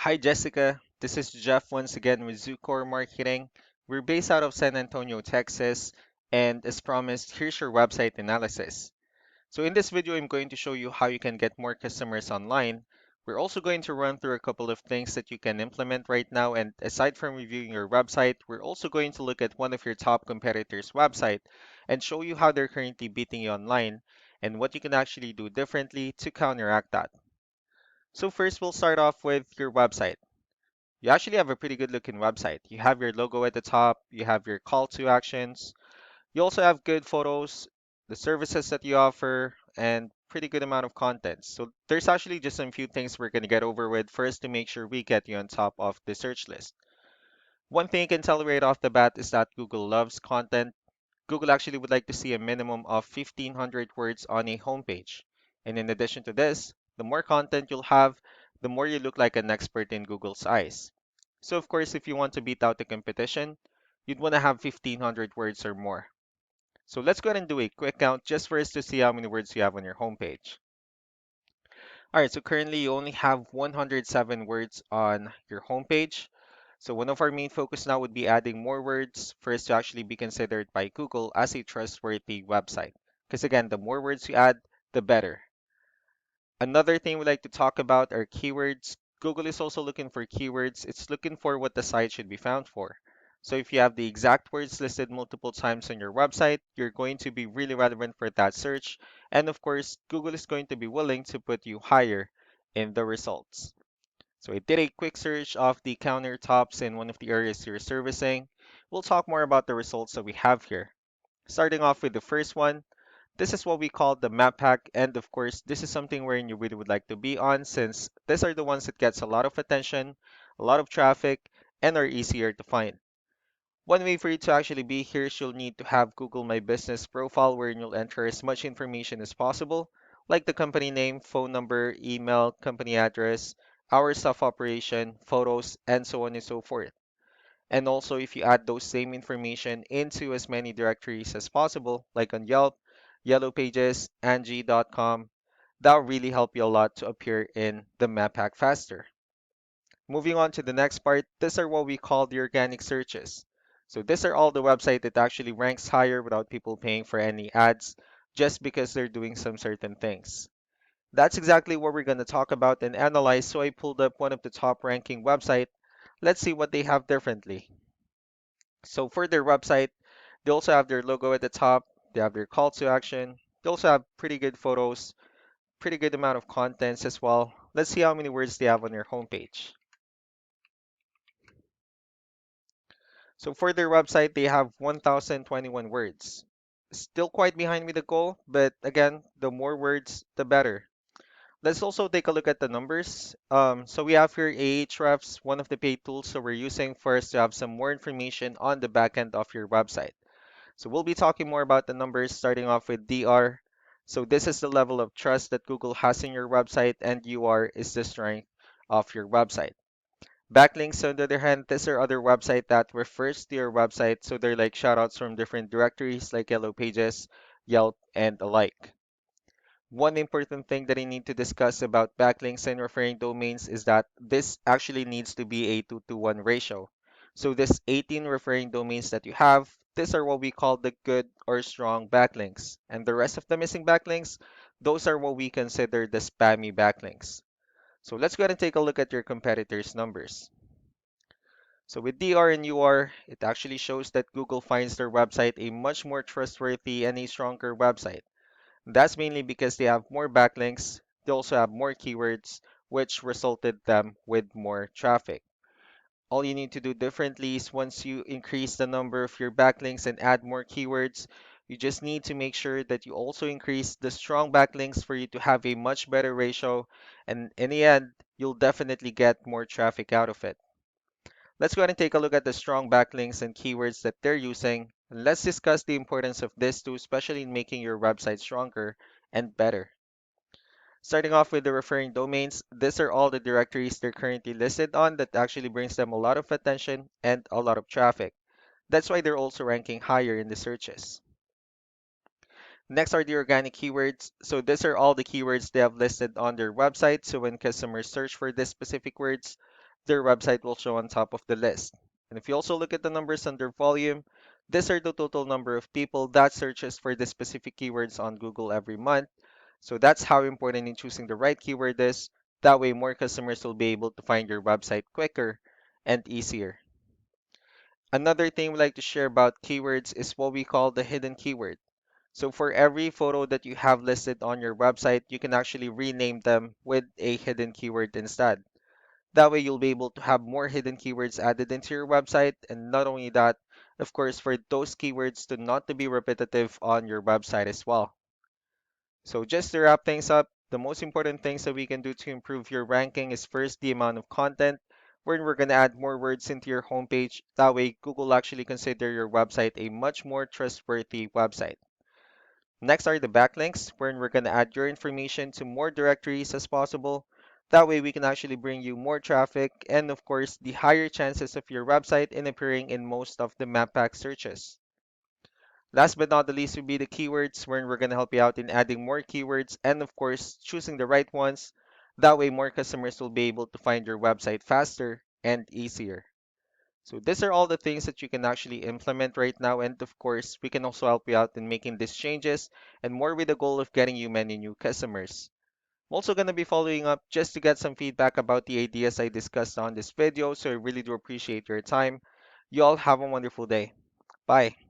Hi, Jessica. This is Jeff once again with Zucor Marketing. We're based out of San Antonio, Texas, and as promised, here's your website analysis. So in this video, I'm going to show you how you can get more customers online. We're also going to run through a couple of things that you can implement right now, and aside from reviewing your website, we're also going to look at one of your top competitors' website and show you how they're currently beating you online and what you can actually do differently to counteract that. So first, we'll start off with your website. You actually have a pretty good looking website. You have your logo at the top, you have your call to actions, you also have good photos, the services that you offer, and pretty good amount of content. So there's actually just some few things we're going to get over with first to make sure we get you on top of the search list. One thing you can tell right off the bat is that Google loves content. Google actually would like to see a minimum of 1,500 words on a homepage. And in addition to this, the more content you'll have, the more you look like an expert in Google's eyes. So of course, if you want to beat out the competition, you'd want to have 1,500 words or more. So let's go ahead and do a quick count just for us to see how many words you have on your homepage. All right, so currently you only have 107 words on your homepage. So one of our main focus now would be adding more words for us to actually be considered by Google as a trustworthy website. Because again, the more words you add, the better. Another thing we like to talk about are keywords. Google is also looking for keywords. It's looking for what the site should be found for. So if you have the exact words listed multiple times on your website, you're going to be really relevant for that search. And of course, Google is going to be willing to put you higher in the results. So I did a quick search of the countertops in one of the areas you're servicing. We'll talk more about the results that we have here. Starting off with the first one, this is what we call the map pack, and of course, this is something where you really would like to be on since these are the ones that gets a lot of attention, a lot of traffic, and are easier to find. One way for you to actually be here is you'll need to have Google My Business profile where you'll enter as much information as possible, like the company name, phone number, email, company address, hours of operation, photos, and so on and so forth. And also, if you add those same information into as many directories as possible, like on Yelp, Yellow Pages, Angie.com, that'll really help you a lot to appear in the map pack faster. Moving on to the next part, these are what we call the organic searches. So these are all the website that actually ranks higher without people paying for any ads, just because they're doing some certain things. That's exactly what we're going to talk about and analyze. So I pulled up one of the top ranking website. Let's see what they have differently. So for their website, they also have their logo at the top. They have their call to action. They also have pretty good photos, pretty good amount of contents as well. Let's see how many words they have on their homepage. So for their website, they have 1,021 words. Still quite behind with the goal, but again, the more words, the better. Let's also take a look at the numbers. So we have here Ahrefs, one of the paid tools that we're using for us to have some more information on the back end of your website. So we'll be talking more about the numbers starting off with DR. So this is the level of trust that Google has in your website, and UR is the strength of your website. Backlinks, on the other hand, these are other website that refers to your website. So they're like shoutouts from different directories like Yellow Pages, Yelp, and the like. One important thing that I need to discuss about backlinks and referring domains is that this actually needs to be a 2 to 1 ratio. So this 18 referring domains that you have, these are what we call the good or strong backlinks. And the rest of the missing backlinks, those are what we consider the spammy backlinks. So let's go ahead and take a look at your competitors' numbers. So with DR and UR, it actually shows that Google finds their website a much more trustworthy and a stronger website. That's mainly because they have more backlinks, they also have more keywords, which resulted them with more traffic. All you need to do differently is once you increase the number of your backlinks and add more keywords, you just need to make sure that you also increase the strong backlinks for you to have a much better ratio, and in the end, you'll definitely get more traffic out of it. Let's go ahead and take a look at the strong backlinks and keywords that they're using. And let's discuss the importance of this too, especially in making your website stronger and better. Starting off with the referring domains, these are all the directories they're currently listed on that actually brings them a lot of attention and a lot of traffic. That's why they're also ranking higher in the searches. Next are the organic keywords. So these are all the keywords they have listed on their website. So when customers search for these specific words, their website will show on top of the list. And if you also look at the numbers under volume, these are the total number of people that searches for the specific keywords on Google every month. So that's how important in choosing the right keyword is. That way, more customers will be able to find your website quicker and easier. Another thing we like to share about keywords is what we call the hidden keyword. So for every photo that you have listed on your website, you can actually rename them with a hidden keyword instead. That way you'll be able to have more hidden keywords added into your website. And not only that, of course, for those keywords to not to be repetitive on your website as well. So just to wrap things up, the most important things that we can do to improve your ranking is first the amount of content, where we're going to add more words into your homepage. That way Google actually consider your website a much more trustworthy website. Next are the backlinks, wherein we're going to add your information to more directories as possible. That way we can actually bring you more traffic and of course the higher chances of your website in appearing in most of the map pack searches. Last but not the least would be the keywords, wherein we're going to help you out in adding more keywords and of course choosing the right ones. That way more customers will be able to find your website faster and easier. So these are all the things that you can actually implement right now. And of course, we can also help you out in making these changes and more with the goal of getting you many new customers. I'm also going to be following up just to get some feedback about the ideas I discussed on this video. So I really do appreciate your time. You all have a wonderful day. Bye.